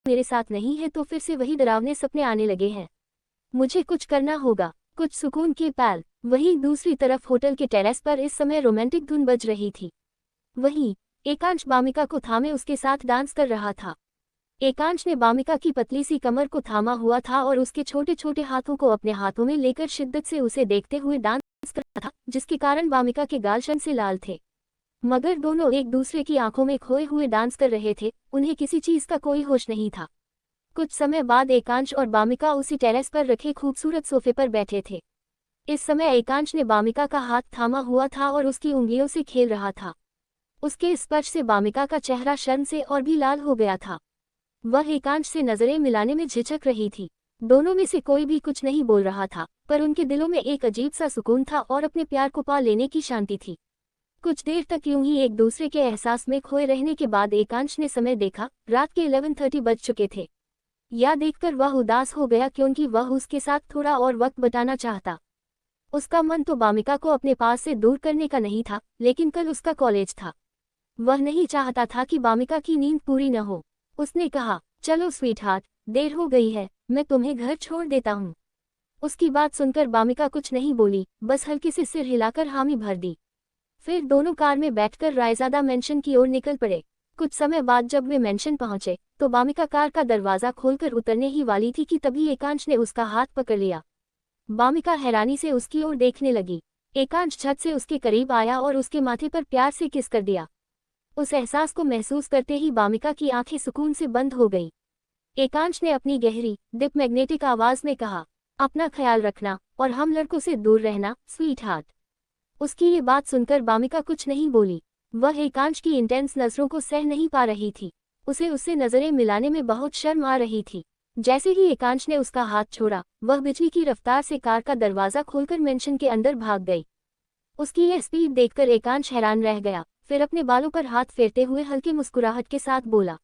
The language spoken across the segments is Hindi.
मेरे साथ नहीं है तो फिर से वही डरावने सपने आने लगे हैं। मुझे कुछ करना होगा, कुछ सुकून के पल। वहीं दूसरी तरफ होटल के टेरेस पर इस समय रोमांटिक धुन बज रही थी। वहीं एकांश बामिका को थामे उसके साथ डांस कर रहा था। एकांश ने बामिका की पतली सी कमर को थामा हुआ था और उसके छोटे छोटे हाथों को अपने हाथों में लेकर शिद्दत से उसे देखते हुए डांस कर रहा था, जिसके कारण बामिका के गाल शर्म से लाल थे। मगर दोनों एक दूसरे की आंखों में खोए हुए डांस कर रहे थे, उन्हें किसी चीज का कोई होश नहीं था। कुछ समय बाद एकांश और बामिका उसी टेरेस पर रखे खूबसूरत सोफे पर बैठे थे। इस समय एकांश ने बामिका का हाथ थामा हुआ था और उसकी उंगलियों से खेल रहा था। उसके स्पर्श से बामिका का चेहरा शर्म से और भी लाल हो गया था। वह एकांश से नजरें मिलाने में झिझक रही थी। दोनों में से कोई भी कुछ नहीं बोल रहा था, पर उनके दिलों में एक अजीब सा सुकून था और अपने प्यार को पा लेने की शांति थी। कुछ देर तक यूं ही एक दूसरे के एहसास में खोए रहने के बाद एकांश ने समय देखा, रात के 11:30 बज चुके थे। यह देखकर वह उदास हो गया क्योंकि वह उसके साथ थोड़ा और वक्त बिताना चाहता। उसका मन तो बामिका को अपने पास से दूर करने का नहीं था, लेकिन कल उसका कॉलेज था। वह नहीं चाहता था कि बामिका की नींद पूरी न हो। उसने कहा, चलो स्वीटहार्ट, देर हो गई है, मैं तुम्हें घर छोड़ देता हूँ। उसकी बात सुनकर बामिका कुछ नहीं बोली, बस हल्के से सिर हिलाकर हामी भर दी। फिर दोनों कार में बैठकर रायजादा मेंशन की ओर निकल पड़े। कुछ समय बाद जब वे मेंशन पहुंचे तो बामिका कार का दरवाजा खोलकर उतरने ही वाली थी कि तभी एकांश ने उसका हाथ पकड़ लिया। बामिका हैरानी से उसकी ओर देखने लगी। एकांश झट से उसके करीब आया और उसके माथे पर प्यार से किस कर दिया। उस एहसास को महसूस करते ही बामिका की आंखें सुकून से बंद हो गई। एकांश ने अपनी गहरी, डिप मैग्नेटिक आवाज में कहा, अपना ख्याल रखना और हम लड़कों से दूर रहना, स्वीटहार्ट। उसकी ये बात सुनकर बामिका कुछ नहीं बोली। वह एकांश की इंटेंस नजरों को सह नहीं पा रही थी। उसे उससे नजरें मिलाने में बहुत शर्म आ रही थी। जैसे ही एकांश ने उसका हाथ छोड़ा, वह बिजली की रफ्तार से कार का दरवाजा खोलकर मेंशन के अंदर भाग गई। उसकी यह स्पीड देखकर एकांश हैरान रह गया, फिर अपने बालों पर हाथ फेरते हुए हल्की मुस्कुराहट के साथ बोला,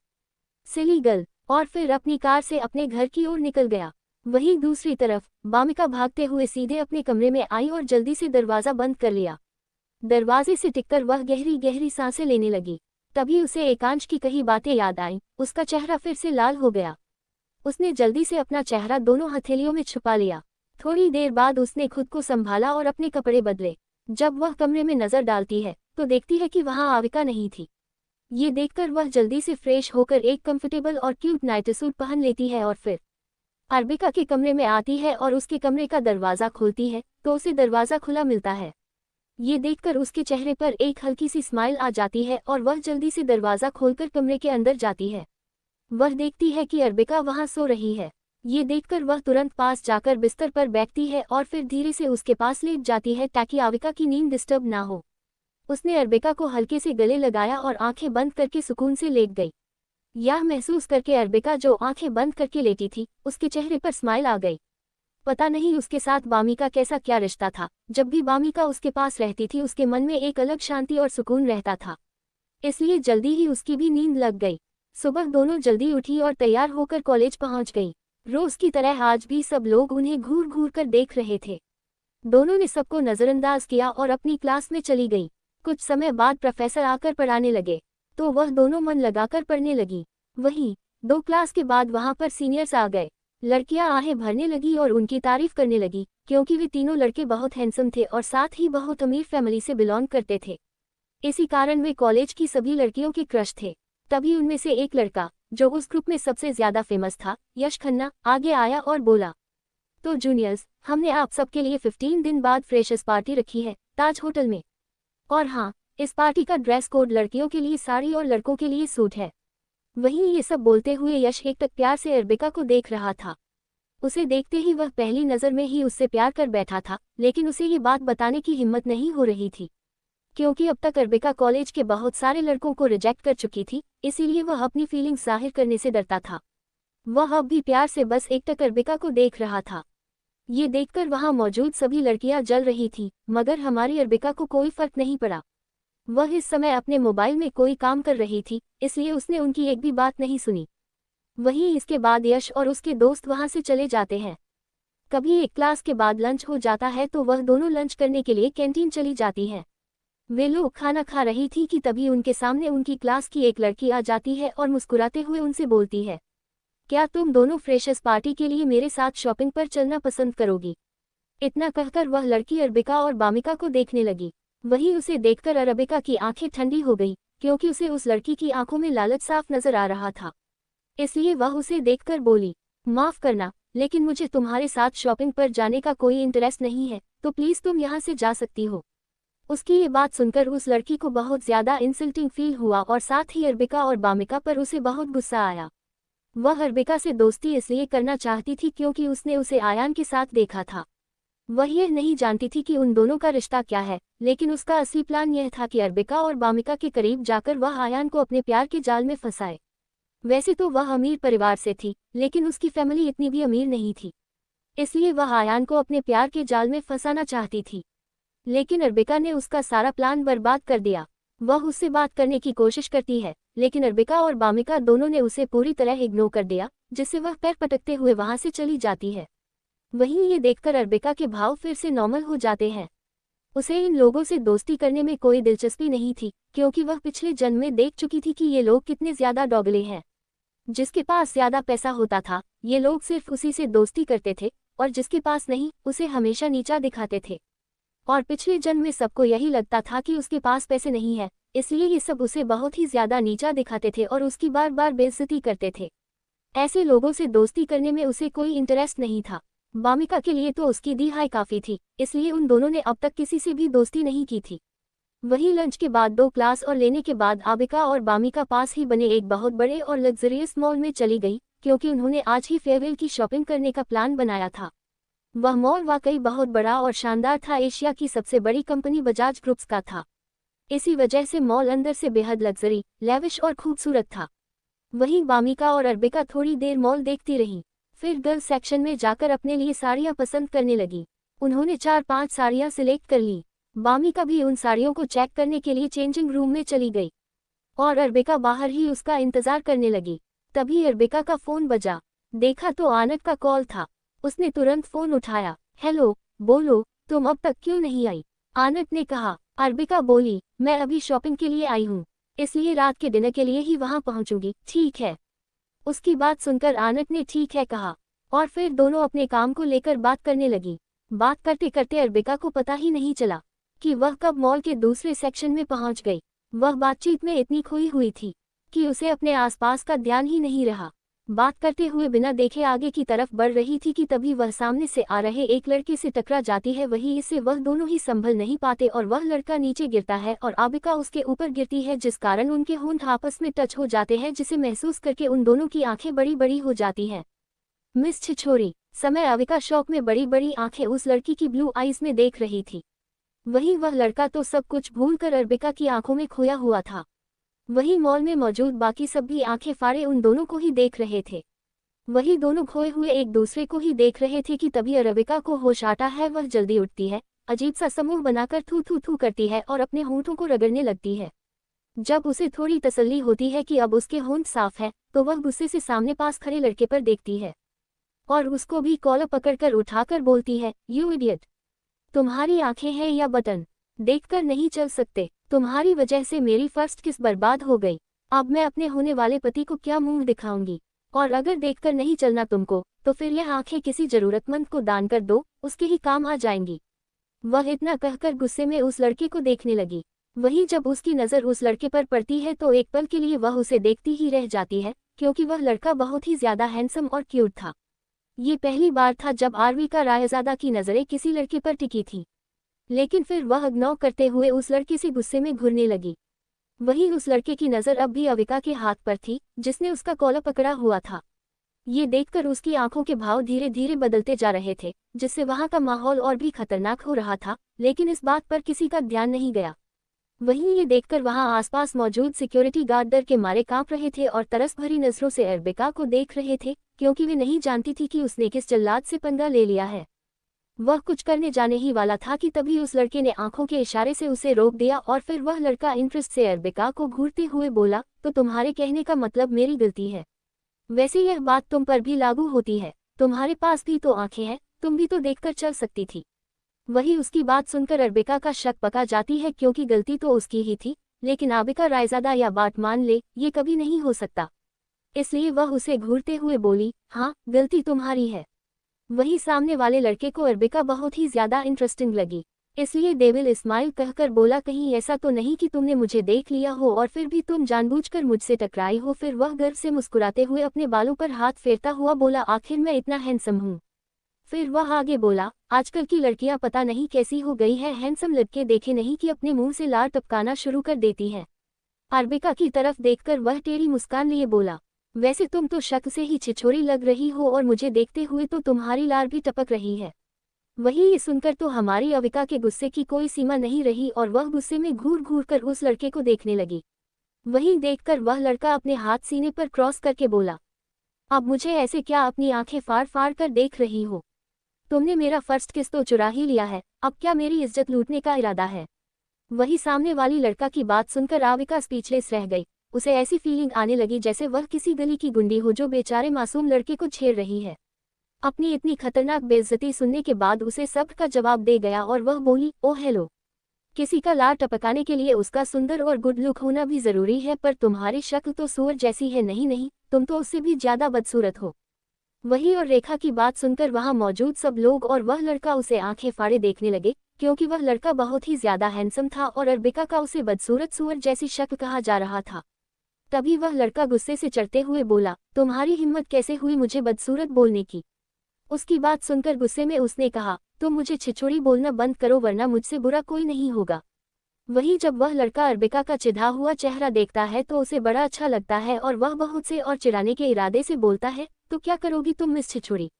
सिली गर्ल, और फिर अपनी कार से अपने घर की ओर निकल गया। वहीं दूसरी तरफ बामिका भागते हुए सीधे अपने कमरे में आई और जल्दी से दरवाजा बंद कर लिया। दरवाजे से टिककर वह गहरी गहरी सांसें लेने लगी। तभी उसे एकांश की कही बातें याद आईं। उसका चेहरा फिर से लाल हो गया। उसने जल्दी से अपना चेहरा दोनों हथेलियों में छुपा लिया। थोड़ी देर बाद उसने खुद को संभाला और अपने कपड़े बदले। जब वह कमरे में नजर डालती है तो देखती है कि वहां आविका नहीं थी। ये देखकर वह जल्दी से फ्रेश होकर एक कंफर्टेबल और क्यूट नाइट सूट पहन लेती है और फिर अर्बिका के कमरे में आती है और उसके कमरे का दरवाजा खोलती है तो उसे दरवाजा खुला मिलता है। ये देखकर उसके चेहरे पर एक हल्की सी स्माइल आ जाती है और वह जल्दी से दरवाजा खोलकर कमरे के अंदर जाती है। वह देखती है कि अर्बिका वहां सो रही है। ये देखकर वह तुरंत पास जाकर बिस्तर पर बैठती है और फिर धीरे से उसके पास लेट जाती है ताकि आविका की नींद डिस्टर्ब ना हो। उसने अर्बिका को हल्के से गले लगाया और आंखें बंद करके सुकून से लेट गई। यह महसूस करके अर्बिका जो आंखें बंद करके लेटी थी, उसके चेहरे पर स्माइल आ गई। पता नहीं उसके साथ बामिका कैसा क्या रिश्ता था। जब भी बामिका उसके पास रहती थी उसके मन में एक अलग शांति और सुकून रहता था, इसलिए जल्दी ही उसकी भी नींद लग गई। सुबह दोनों जल्दी उठी और तैयार होकर कॉलेज पहुंच गई। रोज की तरह आज भी सब लोग उन्हें घूर घूर कर देख रहे थे। दोनों ने सबको नजरअंदाज किया और अपनी क्लास में चली गई। कुछ समय बाद प्रोफेसर आकर पढ़ाने लगे तो वह दोनों मन लगाकर पढ़ने लगी। वहीं 2 क्लास के बाद वहां पर सीनियर्स आ गए। लड़कियां आहें भरने लगी और उनकी तारीफ करने लगी क्योंकि वे तीनों लड़के बहुत हैंडसम थे और साथ ही बहुत अमीर फैमिली से बिलोंग करते थे। इसी कारण वे कॉलेज की सभी लड़कियों के क्रश थे। तभी उनमें से एक लड़का, जो उस ग्रुप में सबसे ज्यादा फेमस था, यश खन्ना, आगे आया और बोला, तो जूनियर्स, हमने आप सबके लिए 15 दिन बाद फ्रेशर्स पार्टी रखी है ताज होटल में। और हाँ, इस पार्टी का ड्रेस कोड लड़कियों के लिए साड़ी और लड़कों के लिए सूट है। वहीं ये सब बोलते हुए यश एकटक प्यार से अर्बिका को देख रहा था। उसे देखते ही वह पहली नज़र में ही उससे प्यार कर बैठा था, लेकिन उसे ये बात बताने की हिम्मत नहीं हो रही थी क्योंकि अब तक अर्बिका कॉलेज के बहुत सारे लड़कों को रिजेक्ट कर चुकी थी, इसीलिए वह अपनी फीलिंग्स जाहिर करने से डरता था। वह अब भी प्यार से बस एकटक अर्बिका को देख रहा था। ये देखकर वहां मौजूद सभी लड़कियां जल रही थीं, मगर हमारी अर्बिका को कोई फर्क नहीं पड़ा। वह इस समय अपने मोबाइल में कोई काम कर रही थी, इसलिए उसने उनकी एक भी बात नहीं सुनी। वहीं इसके बाद यश और उसके दोस्त वहां से चले जाते हैं। कभी एक क्लास के बाद लंच हो जाता है तो वह दोनों लंच करने के लिए कैंटीन चली जाती हैं। वे लोग खाना खा रही थी कि तभी उनके सामने उनकी क्लास की एक लड़की आ जाती है और मुस्कुराते हुए उनसे बोलती है, क्या तुम दोनों फ्रेशर्स पार्टी के लिए मेरे साथ शॉपिंग पर चलना पसंद करोगी? इतना कहकर वह लड़की अरबिका और बामिका को देखने लगी। वही उसे देखकर अरबिका की आंखें ठंडी हो गई, क्योंकि उसे उस लड़की की आंखों में लालच साफ नजर आ रहा था। इसलिए वह उसे देखकर बोली, माफ करना, लेकिन मुझे तुम्हारे साथ शॉपिंग पर जाने का कोई इंटरेस्ट नहीं है, तो प्लीज तुम यहाँ से जा सकती हो। उसकी ये बात सुनकर उस लड़की को बहुत ज्यादा इंसल्टिंग फील हुआ और साथ ही अरबिका और बामिका पर उसे बहुत गुस्सा आया। वह अरबिका से दोस्ती इसलिए करना चाहती थी क्योंकि उसने उसे आयान के साथ देखा था। वह यह नहीं जानती थी कि उन दोनों का रिश्ता क्या है, लेकिन उसका असली प्लान यह था कि अरबिका और बामिका के करीब जाकर वह आयान को अपने प्यार के जाल में फंसाए। वैसे तो वह अमीर परिवार से थी, लेकिन उसकी फैमिली इतनी भी अमीर नहीं थी, इसलिए वह आयान को अपने प्यार के जाल में फंसाना चाहती थी। लेकिन अरबिका ने उसका सारा प्लान बर्बाद कर दिया। वह उससे बात करने की कोशिश करती है, लेकिन अरबिका और बामिका दोनों ने उसे पूरी तरह इग्नोर कर दिया, जिससे वह पैर पटकते हुए वहां से चली जाती है। वहीं ये देखकर अरबिका के भाव फिर से नॉर्मल हो जाते हैं। उसे इन लोगों से दोस्ती करने में कोई दिलचस्पी नहीं थी, क्योंकि वह पिछले जन्म में देख चुकी थी कि ये लोग कितने ज्यादा डोगले हैं। जिसके पास ज्यादा पैसा होता था, ये लोग सिर्फ उसी से दोस्ती करते थे, और जिसके पास नहीं, उसे हमेशा नीचा दिखाते थे। और पिछले जन्म में सबको यही लगता था कि उसके पास पैसे नहीं है, इसलिए ये सब उसे बहुत ही ज्यादा नीचा दिखाते थे और उसकी बार बार बेइज्जती करते थे। ऐसे लोगों से दोस्ती करने में उसे कोई इंटरेस्ट नहीं था। बामिका के लिए तो उसकी दी हाई काफी थी, इसलिए उन दोनों ने अब तक किसी से भी दोस्ती नहीं की थी। वहीं लंच के बाद 2 क्लास और लेने के बाद आबिका और बामिका पास ही बने एक बहुत बड़े और लग्जरियस मॉल में चली गई, क्योंकि उन्होंने आज ही फेयरवेल की शॉपिंग करने का प्लान बनाया था। वह मॉल वाकई बहुत बड़ा और शानदार था। एशिया की सबसे बड़ी कंपनी बजाज ग्रुप्स का था। इसी वजह से मॉल अंदर से बेहद लग्जरी, लेविश और खूबसूरत था। वहीं बामिका और अरबिका थोड़ी देर मॉल देखती रहीं, फिर गर्ल्स सेक्शन में जाकर अपने लिए साड़ियां पसंद करने लगी। उन्होंने 4-5 साड़ियां सिलेक्ट कर ली। बामिका भी उन साड़ियों को चेक करने के लिए चेंजिंग रूम में चली गई और अरबिका बाहर ही उसका इंतजार करने लगी। तभी अरबिका का फोन बजा। देखा तो आनत का कॉल था। उसने तुरंत फोन उठाया। हेलो, बोलो, तुम अब तक क्यों नहीं आई? आनत ने कहा। अरबिका बोली, मैं अभी शॉपिंग के लिए आई हूँ, इसलिए रात के डिनर के लिए ही वहाँ पहुँचूंगी। ठीक है। उसकी बात सुनकर आनत ने ठीक है कहा, और फिर दोनों अपने काम को लेकर बात करने लगी। बात करते करते अरबिका को पता ही नहीं चला कि वह कब मॉल के दूसरे सेक्शन में पहुँच गई। वह बातचीत में इतनी खोई हुई थी कि उसे अपने आसपास का ध्यान ही नहीं रहा। बात करते हुए बिना देखे आगे की तरफ बढ़ रही थी कि तभी वह सामने से आ रहे एक लड़के से टकरा जाती है। वही इससे वह दोनों ही संभल नहीं पाते और वह लड़का नीचे गिरता है और आबिका उसके ऊपर गिरती है, जिस कारण उनके होंठ आपस में टच हो जाते हैं, जिसे महसूस करके उन दोनों की आंखें बड़ी बड़ी हो जाती हैं। मिस छिछोरी समय आबिका शौक में बड़ी बड़ी आंखें उस लड़की की ब्लू आईज में देख रही थी। वही वह लड़का तो सब कुछ भूलकर अरबिका की आंखों में खोया हुआ था। वही मॉल में मौजूद बाकी सब भी आंखें फाड़े उन दोनों को ही देख रहे थे। वही दोनों खोए हुए एक दूसरे को ही देख रहे थे कि तभी अरबिका को होश आता है। वह जल्दी उठती है, अजीब सा समूह बनाकर थू थू थू करती है और अपने होंठों को रगड़ने लगती है। जब उसे थोड़ी तसल्ली होती है कि अब उसके होंठ साफ है, तो वह गुस्से से सामने पास खड़े लड़के पर देखती है और उसको भी कॉलर पकड़कर उठाकर बोलती है, यू इडियट, तुम्हारी आंखें हैं या बटन देखकर नहीं चल सकते? तुम्हारी वजह से मेरी फर्स्ट किस बर्बाद हो गई। अब मैं अपने होने वाले पति को क्या मुंह दिखाऊंगी? और अगर देखकर नहीं चलना तुमको, तो फिर यह आंखें किसी जरूरतमंद को दान कर दो, उसके ही काम आ जाएंगी। वह इतना कहकर गुस्से में उस लड़के को देखने लगी। वहीं जब उसकी नज़र उस लड़के पर पड़ती है तो एक पल के लिए वह उसे देखती ही रह जाती है, क्योंकि वह लड़का बहुत ही ज्यादा हैंडसम और क्यूट था। ये पहली बार था जब आरविका रायजादा की नज़रें किसी लड़के पर टिकी थी। लेकिन फिर वह इग्नोर करते हुए उस लड़के से गुस्से में घूरने लगी। वहीं उस लड़के की नज़र अब भी अविका के हाथ पर थी, जिसने उसका कॉलर पकड़ा हुआ था। ये देखकर उसकी आंखों के भाव धीरे धीरे बदलते जा रहे थे, जिससे वहां का माहौल और भी खतरनाक हो रहा था, लेकिन इस बात पर किसी का ध्यान नहीं गया। वहीं ये देखकर वहां आसपास मौजूद सिक्योरिटी गार्ड डर के मारे कांप रहे थे और तरस भरी नजरों से अरबिका को देख रहे थे, क्योंकि वे नहीं जानती थी कि उसने किस जल्लाद से पंगा ले लिया है। वह कुछ करने जाने ही वाला था कि तभी उस लड़के ने आंखों के इशारे से उसे रोक दिया और फिर वह लड़का इंटरेस्ट से अरबिका को घूरते हुए बोला, तो तुम्हारे कहने का मतलब मेरी गलती है? वैसे यह बात तुम पर भी लागू होती है, तुम्हारे पास भी तो आंखें हैं, तुम भी तो देखकर चल सकती थी। वही उसकी बात सुनकर अरबिका का शक पका जाती है, क्योंकि गलती तो उसकी ही थी, लेकिन आबिका रायजादा यह बात मान ले, ये कभी नहीं हो सकता। इसलिए वह उसे घूरते हुए बोली, हाँ, गलती तुम्हारी है। वही सामने वाले लड़के को अर्बिका बहुत ही ज्यादा इंटरेस्टिंग लगी, इसलिए डेविल स्माइल कहकर बोला, कहीं ऐसा तो नहीं कि तुमने मुझे देख लिया हो और फिर भी तुम जानबूझकर मुझसे टकराई हो। फिर वह गर्व से मुस्कुराते हुए अपने बालों पर हाथ फेरता हुआ बोला, आखिर मैं इतना हैंडसम हूँ। फिर वह आगे बोला, आजकल की लड़कियां पता नहीं कैसी हो गई है, हैंडसम लड़के देखे नहीं कि अपने मुंह से लार टपकाना शुरू कर देती है। अर्बिका की तरफ देखकर वह टेढ़ी मुस्कान लिए बोला, वैसे तुम तो शक से ही छिछोरी लग रही हो और मुझे देखते हुए तो तुम्हारी लार भी टपक रही है। वही ये सुनकर तो हमारी अविका के गुस्से की कोई सीमा नहीं रही और वह गुस्से में घूर घूर कर उस लड़के को देखने लगी। वही देखकर वह लड़का अपने हाथ सीने पर क्रॉस करके बोला, अब मुझे ऐसे क्या अपनी आंखें फाड़ फाड़ कर देख रही हो? तुमने मेरा फर्स्ट किस तो चुरा ही लिया है, अब क्या मेरी इज्जत लूटने का इरादा है? वही सामने वाली लड़का की बात सुनकर अविका स्पीचलेस रह गई। उसे ऐसी फीलिंग आने लगी जैसे वह किसी गली की गुंडी हो जो बेचारे मासूम लड़के को छेड़ रही है। अपनी इतनी खतरनाक बेइज्जती सुनने के बाद उसे सब्र का जवाब दे गया और वह बोली, ओह हेलो। किसी का लार टपकाने के लिए उसका सुंदर और गुड लुक होना भी जरूरी है, पर तुम्हारी शक्ल तो सूअर जैसी है। नहीं नहीं, तुम तो उससे भी ज्यादा बदसूरत हो। वही और रेखा की बात सुनकर वहां मौजूद सब लोग और वह लड़का उसे आंखें फाड़े देखने लगे, क्योंकि वह लड़का बहुत ही ज्यादा हैंडसम था और अर्बिका का उसे बदसूरत सूअर जैसी शक्ल कहा जा रहा था। तभी वह लड़का गुस्से से चढ़ते हुए बोला, तुम्हारी हिम्मत कैसे हुई मुझे बदसूरत बोलने की? उसकी बात सुनकर गुस्से में उसने कहा, तुम मुझे छिछोरी बोलना बंद करो वरना मुझसे बुरा कोई नहीं होगा। वही जब वह लड़का अर्बिका का चिढ़ा हुआ चेहरा देखता है तो उसे बड़ा अच्छा लगता है और वह बहुत से और चिढ़ाने के इरादे से बोलता है, तो क्या करोगी तुम मिस छिछोरी?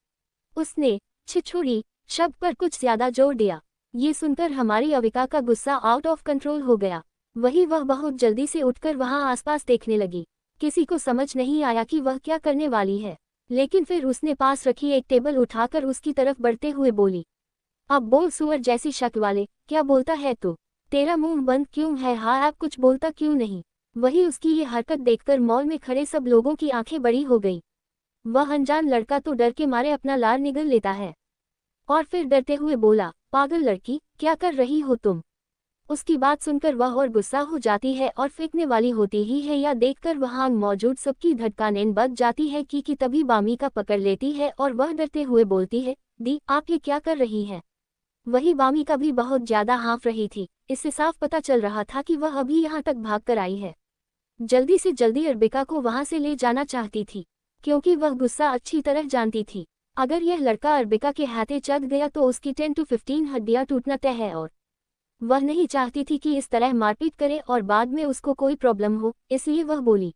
उसने छिछोरी शब्द पर कुछ ज्यादा जोर दिया। ये सुनकर हमारी अविका का गुस्सा आउट ऑफ कंट्रोल हो गया। वही वह बहुत जल्दी से उठकर वहां आसपास देखने लगी। किसी को समझ नहीं आया कि वह क्या करने वाली है, लेकिन फिर उसने पास रखी एक टेबल उठाकर उसकी तरफ बढ़ते हुए बोली, अब बोल सूअर जैसी शक्ल वाले, क्या बोलता है तू? तेरा मुंह बंद क्यों है? हाँ, आप कुछ बोलता क्यों नहीं? वही उसकी ये हरकत देखकर मॉल में खड़े सब लोगों की आंखें बड़ी हो गई। वह अनजान लड़का तो डर के मारे अपना लार निगल लेता है और फिर डरते हुए बोला, पागल लड़की, क्या कर रही हो तुम? उसकी बात सुनकर वह और गुस्सा हो जाती है और फेंकने वाली होती ही है, या देखकर वहां मौजूद सबकी धड़कनें बढ़ जाती है कि तभी बामिका पकड़ लेती है और वह डरते हुए बोलती है, दी आप ये क्या कर रही हैं? वही बामिका भी बहुत ज्यादा हाँफ रही थी। इससे साफ पता चल रहा था कि वह अभी यहाँ तक भाग कर आई है। जल्दी से जल्दी अर्बिका को वहां से ले जाना चाहती थी, क्योंकि वह गुस्सा अच्छी तरह जानती थी। अगर यह लड़का अर्बिका के हाथे चढ़ गया तो उसकी 10 to 15 हड्डियां टूटना तय है और वह नहीं चाहती थी कि इस तरह मारपीट करे और बाद में उसको कोई प्रॉब्लम हो, इसलिए वह बोली,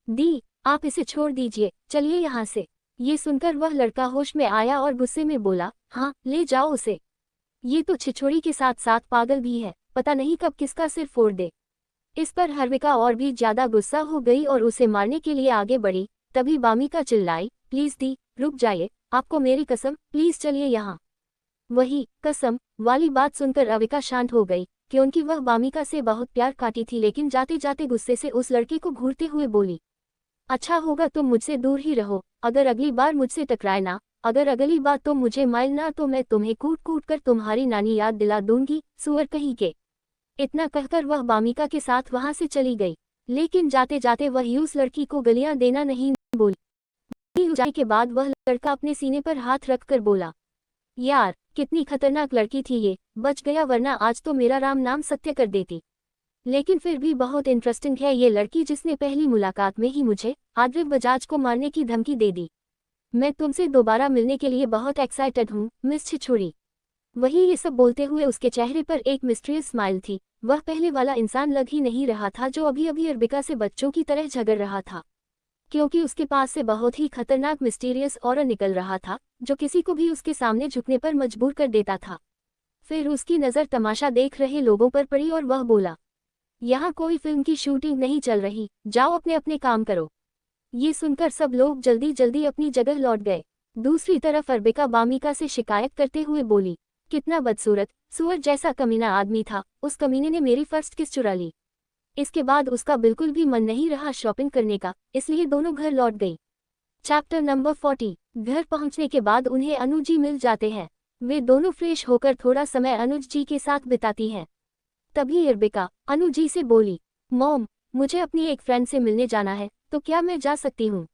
दी आप इसे छोड़ दीजिए, चलिए यहाँ से। ये सुनकर वह लड़का होश में आया और गुस्से में बोला, हाँ ले जाओ उसे, ये तो छिछोरी के साथ साथ पागल भी है, पता नहीं कब किसका सिर फोड़ दे। इस पर अर्बिका और भी ज्यादा गुस्सा हो गई और उसे मारने के लिए आगे बढ़ी। तभी बामिका चिल्लाई, प्लीज दी रुक जाइए, आपको मेरी कसम, प्लीज चलिए यहाँ। वही कसम वाली बात सुनकर अविका शांत हो गई, क्योंकि वह बामिका से बहुत प्यार करती थी, लेकिन जाते जाते गुस्से से उस लड़के को घूरते हुए बोली, अच्छा होगा तुम मुझसे दूर ही रहो, अगर अगली बार मुझसे टकराए ना, अगर अगली बार तुम मुझे माइल ना तो मैं तुम्हें कूट कूट कर तुम्हारी नानी याद दिला दूंगी, सूअर कहीं के। इतना कहकर वह बामिका के साथ वहां से चली गई, लेकिन जाते जाते वह उस लड़की को गलियां देना नहीं बोली। जाने के बाद वह लड़का अपने सीने पर हाथ रखकर बोला, यार कितनी खतरनाक लड़की थी ये, बच गया वरना आज तो मेरा राम नाम सत्य कर देती। लेकिन फिर भी बहुत इंटरेस्टिंग है ये लड़की जिसने पहली मुलाकात में ही मुझे आद्रिव बजाज को मारने की धमकी दे दी। मैं तुमसे दोबारा मिलने के लिए बहुत एक्साइटेड हूँ मिस छिछोरी। वही ये सब बोलते हुए उसके चेहरे पर एक मिस्टीरियस स्माइल थी। वह पहले वाला इंसान लग ही नहीं रहा था जो अभी अभी अर्बिका से बच्चों की तरह झगड़ रहा था, क्योंकि उसके पास से बहुत ही खतरनाक मिस्टीरियस ऑरा निकल रहा था जो किसी को भी उसके सामने झुकने पर मजबूर कर देता था। फिर उसकी नज़र तमाशा देख रहे लोगों पर पड़ी और वह बोला, यहाँ कोई फिल्म की शूटिंग नहीं चल रही, जाओ अपने अपने काम करो। ये सुनकर सब लोग जल्दी जल्दी अपनी जगह लौट गए। दूसरी तरफ अर्बिका बामिका से शिकायत करते हुए बोली, कितना बदसूरत सूअर जैसा कमीना आदमी था, उस कमीने ने मेरी फर्स्ट किस चुरा ली। इसके बाद उसका बिल्कुल भी मन नहीं रहा शॉपिंग करने का, इसलिए दोनों घर लौट गई। Chapter number 40। घर पहुंचने के बाद उन्हें अनुज जी मिल जाते हैं। वे दोनों फ्रेश होकर थोड़ा समय अनुज जी के साथ बिताती हैं। तभी अर्बिका अनुज जी से बोली, मॉम मुझे अपनी एक फ्रेंड से मिलने जाना है, तो क्या मैं जा सकती हूँ?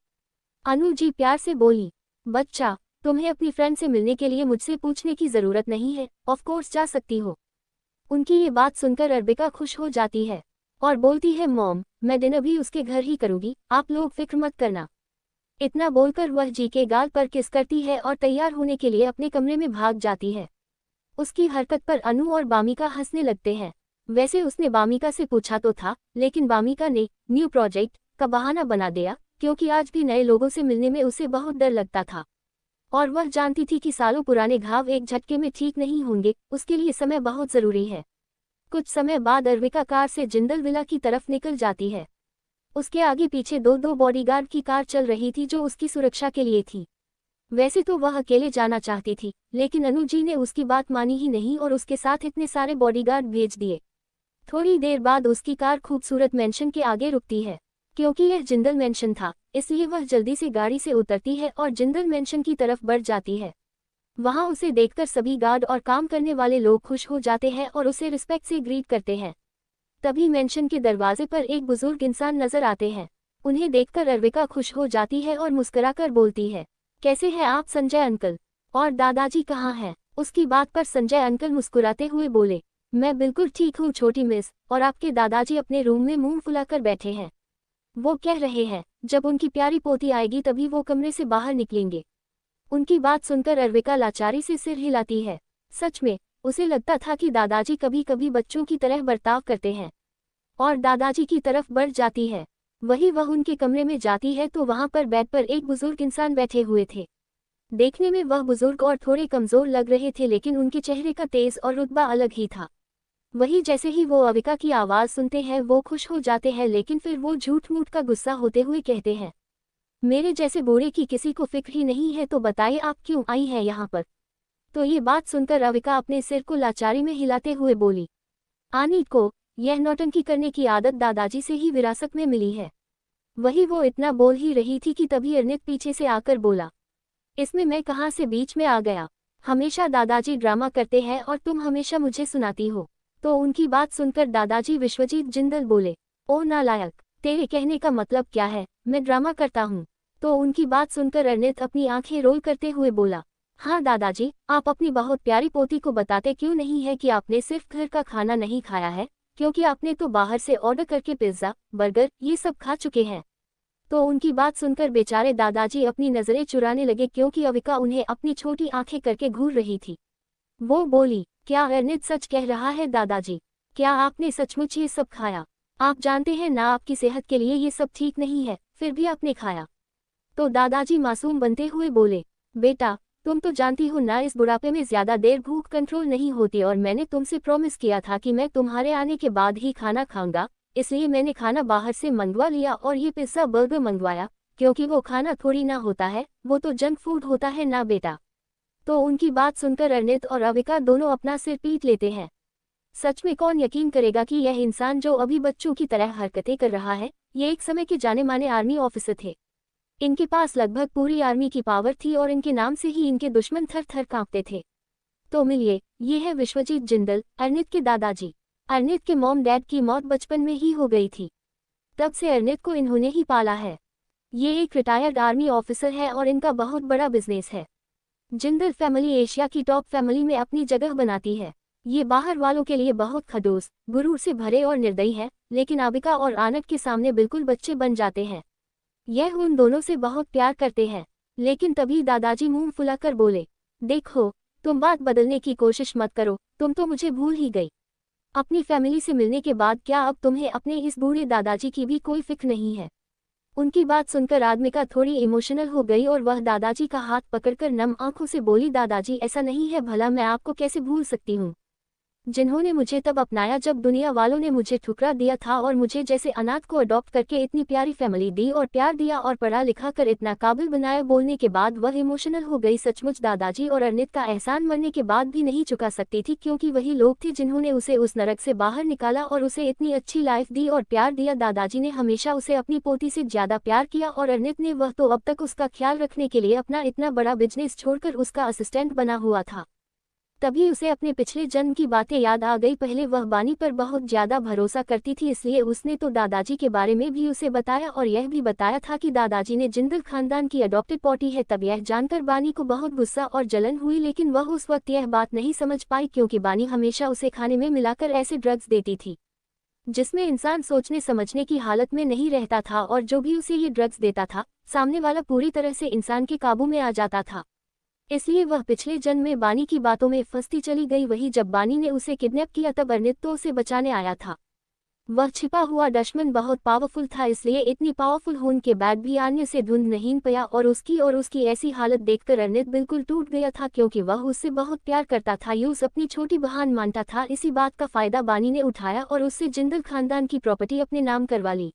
अनु जी प्यार से बोली, बच्चा, तुम्हें अपनी फ्रेंड से मिलने के लिए मुझसे पूछने की जरूरत नहीं है, ऑफ कोर्स जा सकती हो। उनकी ये बात सुनकर अर्बिका खुश हो जाती है और बोलती है, मॉम, मैं डिनर भी उसके घर ही करूंगी, आप लोग फिक्र मत करना। इतना बोलकर वह जी के गाल पर किस करती है और तैयार होने के लिए अपने कमरे में भाग जाती है। उसकी हरकत पर अनु और बामिका हंसने लगते हैं। वैसे उसने बामिका से पूछा तो था, लेकिन बामिका ने न्यू प्रोजेक्ट का बहाना बना दिया, क्योंकि आज भी नए लोगों से मिलने में उसे बहुत डर लगता था और वह जानती थी कि सालों पुराने घाव एक झटके में ठीक नहीं होंगे, उसके लिए समय बहुत जरूरी है। कुछ समय बाद अर्विका कार से जिंदल विला की तरफ निकल जाती है। उसके आगे पीछे दो बॉडीगार्ड की कार चल रही थी जो उसकी सुरक्षा के लिए थी। वैसे तो वह अकेले जाना चाहती थी, लेकिन अनु जी ने उसकी बात मानी ही नहीं और उसके साथ इतने सारे बॉडीगार्ड भेज दिए। थोड़ी देर बाद उसकी कार खूबसूरत मेंशन के आगे रुकती है। क्योंकि यह जिंदल मेंशन था, इसलिए वह जल्दी से गाड़ी से उतरती है और जिंदल मेंशन की तरफ बढ़ जाती है। वहां उसे देखकर सभी गार्ड और काम करने वाले लोग खुश हो जाते हैं और उसे रिस्पेक्ट से ग्रीट करते हैं। तभी मेंशन के दरवाजे पर एक बुजुर्ग इंसान नजर आते हैं। उन्हें देखकर अर्विका खुश हो जाती है और मुस्कुराकर बोलती है, कैसे हैं आप संजय अंकल, और दादाजी कहाँ हैं? उसकी बात पर संजय अंकल मुस्कुराते हुए बोले, मैं बिल्कुल ठीक हूँ छोटी मिस, और आपके दादाजी अपने रूम में मुंह फुलाकर बैठे हैं। वो कह रहे हैं जब उनकी प्यारी पोती आएगी तभी वो कमरे से बाहर निकलेंगे। उनकी बात सुनकर अर्विका लाचारी से सिर हिलाती है। सच में उसे लगता था कि दादाजी कभी कभी बच्चों की तरह बर्ताव करते हैं, और दादाजी की तरफ बढ़ जाती है। वही वह उनके कमरे में जाती है तो वहां पर बेड पर एक बुजुर्ग इंसान बैठे हुए थे। देखने में वह बुजुर्ग और थोड़े कमजोर लग रहे थे, लेकिन उनके चेहरे का तेज और रुतबा अलग ही था। वही जैसे ही वो अर्विका की आवाज़ सुनते हैं वो खुश हो जाते हैं, लेकिन फिर वो झूठ मूठ का गुस्सा होते हुए कहते हैं, मेरे जैसे बूढ़े की किसी को फिक्र ही नहीं है, तो बताइए आप क्यों आई हैं यहाँ पर? तो ये बात सुनकर अर्विका अपने सिर को लाचारी में हिलाते हुए बोली, आनी को यह नौटंकी करने की आदत दादाजी से ही विरासत में मिली है। वही वो इतना बोल ही रही थी कि तभी अर्नित पीछे से आकर बोला, इसमें मैं कहाँ से बीच में आ गया? हमेशा दादाजी ड्रामा करते हैं और तुम हमेशा मुझे सुनाती हो। तो उनकी बात सुनकर दादाजी विश्वजीत जिंदल बोले, ओ नालायक, तेरे कहने का मतलब क्या है? मैं ड्रामा करता हूँ? तो उनकी बात सुनकर अर्नित अपनी आंखें रोल करते हुए बोला, हाँ दादाजी, आप अपनी बहुत प्यारी पोती को बताते क्यों नहीं है कि आपने सिर्फ घर का खाना नहीं खाया है, क्योंकि आपने तो बाहर से ऑर्डर करके पिज्जा, बर्गर ये सब खा चुके हैं। तो उनकी बात सुनकर बेचारे दादाजी अपनी नजरें चुराने लगे, क्योंकि अर्विका उन्हें अपनी छोटी आंखें करके घूर रही थी। वो बोली, क्या अर्नित सच कह रहा है दादाजी? क्या आपने सचमुच ये सब खाया? आप जानते हैं ना आपकी सेहत के लिए ये सब ठीक नहीं है, फिर भी आपने खाया। तो दादाजी मासूम बनते हुए बोले, बेटा, तुम तो जानती हो ना इस बुढ़ापे में ज्यादा देर भूख कंट्रोल नहीं होती, और मैंने तुमसे प्रॉमिस किया था कि मैं तुम्हारे आने के बाद ही खाना खाऊंगा, इसलिए मैंने खाना बाहर से मंगवा लिया और ये पिज्जा बर्गर मंगवाया, क्योंकि वो खाना थोड़ी ना होता है, वो तो जंक फूड होता है ना बेटा। तो उनकी बात सुनकर अर्नित और अर्विका दोनों अपना सिर पीट लेते हैं। सच में कौन यकीन करेगा कि यह इंसान जो अभी बच्चों की तरह हरकतें कर रहा है, ये एक समय के जाने माने आर्मी ऑफिसर थे। इनके पास लगभग पूरी आर्मी की पावर थी और इनके नाम से ही इनके दुश्मन थर थर कांपते थे। तो मिलिए, ये है विश्वजीत जिंदल, अर्नित के दादाजी। अर्नित के मॉम डैड की मौत बचपन में ही हो गई थी, तब से अर्नित को इन्होंने ही पाला है। ये एक रिटायर्ड आर्मी ऑफिसर है और इनका बहुत बड़ा बिजनेस है। जिंदल फैमिली एशिया की टॉप फैमिली में अपनी जगह बनाती है। ये बाहर वालों के लिए बहुत खड़ूस, गुरूर से भरे और निर्दयी है, लेकिन आबिका और आनट के सामने बिल्कुल बच्चे बन जाते हैं। यह उन दोनों से बहुत प्यार करते हैं। लेकिन तभी दादाजी मुंह फुलाकर बोले, देखो, तुम बात बदलने की कोशिश मत करो, तुम तो मुझे भूल ही गई। अपनी फैमिली से मिलने के बाद क्या अब तुम्हें अपने इस बूढ़े दादाजी की भी कोई फिक्र नहीं है? उनकी बात सुनकर आदमिका थोड़ी इमोशनल हो गई और वह दादाजी का हाथ पकड़कर नम आंखों से बोली, दादाजी ऐसा नहीं है, भला मैं आपको कैसे भूल सकती हूँ, जिन्होंने मुझे तब अपनाया जब दुनिया वालों ने मुझे ठुकरा दिया था और मुझे जैसे अनाथ को अडॉप्ट करके इतनी प्यारी फैमिली दी और प्यार दिया और पढ़ा लिखा कर इतना काबिल बनाया। बोलने के बाद वह इमोशनल हो गई। सचमुच दादाजी और अर्नित का एहसान मरने के बाद भी नहीं चुका सकती थी, क्योंकि वही लोग थे जिन्होंने उसे उस नरक से बाहर निकाला और उसे इतनी अच्छी लाइफ दी और प्यार दिया। दादाजी ने हमेशा उसे अपनी पोती से ज्यादा प्यार किया और अर्नित ने वह तो अब तक उसका ख्याल रखने के लिए अपना इतना बड़ा बिजनेस छोड़कर उसका असिस्टेंट बना हुआ था। तभी उसे अपने पिछले जन्म की बातें याद आ गई। पहले वह बानी पर बहुत ज्यादा भरोसा करती थी, इसलिए उसने तो दादाजी के बारे में भी उसे बताया और यह भी बताया था कि दादाजी ने जिंदल खानदान की अडॉप्टेड पोती है। तब यह जानकर बानी को बहुत गुस्सा और जलन हुई, लेकिन वह उस वक्त यह बात नहीं समझ पाई क्योंकि बानी हमेशा उसे खाने में मिलाकर ऐसे ड्रग्स देती थी जिसमें इंसान सोचने समझने की हालत में नहीं रहता था, और जो भी उसे ये ड्रग्स देता था सामने वाला पूरी तरह से इंसान के काबू में आ जाता था। इसलिए वह पिछले जन्म में बानी की बातों में फंसती चली गई। वही जब बानी ने उसे किडनैप किया तब अर्नित तो उसे बचाने आया था। वह छिपा हुआ दुश्मन बहुत पावरफुल था, इसलिए इतनी पावरफुल होने के बाद भी आन्य से ढूंढ नहीं पाया, और उसकी ऐसी हालत देखकर अर्नित बिल्कुल टूट गया था क्योंकि वह उससे बहुत प्यार करता था। यूस अपनी छोटी बहन मानता था। इसी बात का फायदा बानी ने उठाया और उससे जिंदल खानदान की प्रॉपर्टी अपने नाम करवा ली,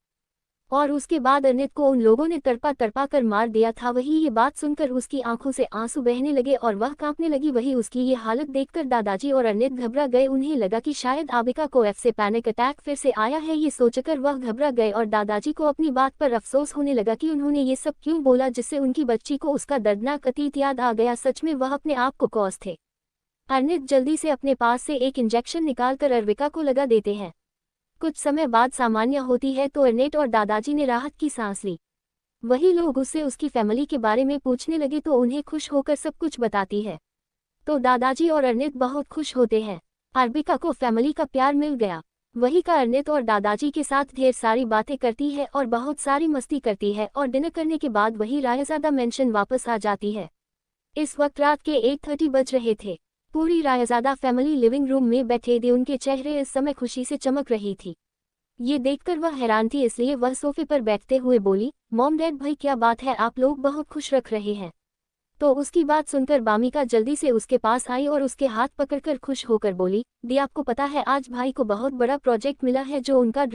और उसके बाद अर्नित को उन लोगों ने तड़पा तड़पा कर मार दिया था। वही ये बात सुनकर उसकी आंखों से आंसू बहने लगे और वह कांपने लगी। वही उसकी ये हालत देखकर दादाजी और अर्नित घबरा गए। उन्हें लगा कि शायद आबिका को से पैनिक अटैक फिर से आया है। ये सोचकर वह घबरा गए और दादाजी को अपनी बात पर अफसोस होने लगा कि उन्होंने ये सब क्यों बोला, जिससे उनकी बच्ची को उसका दर्दनाक अतीत याद आ गया। सच में वह अपने आप को कॉस थे। अर्नित जल्दी से अपने पास से एक इंजेक्शन निकालकर अर्विका को लगा देते हैं। कुछ समय बाद सामान्य होती है तो अर्नेट और दादाजी ने राहत की सांस ली। वही लोग उससे उसकी फैमिली के बारे में पूछने लगे तो उन्हें खुश होकर सब कुछ बताती है। तो दादाजी और अर्नेट बहुत खुश होते हैं। अर्बिका को फैमिली का प्यार मिल गया। वही का अर्नेट और दादाजी के साथ ढेर सारी बातें करती है और बहुत सारी मस्ती करती है, और डिनर करने के बाद वही रायजादा मेंशन वापस आ जाती है। इस वक्त रात के 8:30 बज रहे थे। पूरी रायजादा फैमिली लिविंग रूम में बैठे थे। उनके चेहरे इस समय खुशी से चमक रही थी। ये देखकर वह हैरान थी, इसलिए वह सोफे पर बैठते हुए बोली, मॉम डैड भाई क्या बात है, आप लोग बहुत खुश रख रहे हैं। तो उसकी बात सुनकर बामिका जल्दी से उसके पास आई और उसके हाथ पकड़कर खुश होकर बोली, दी आपको पता है आज भाई को बहुत बड़ा प्रोजेक्ट मिला है जो उनका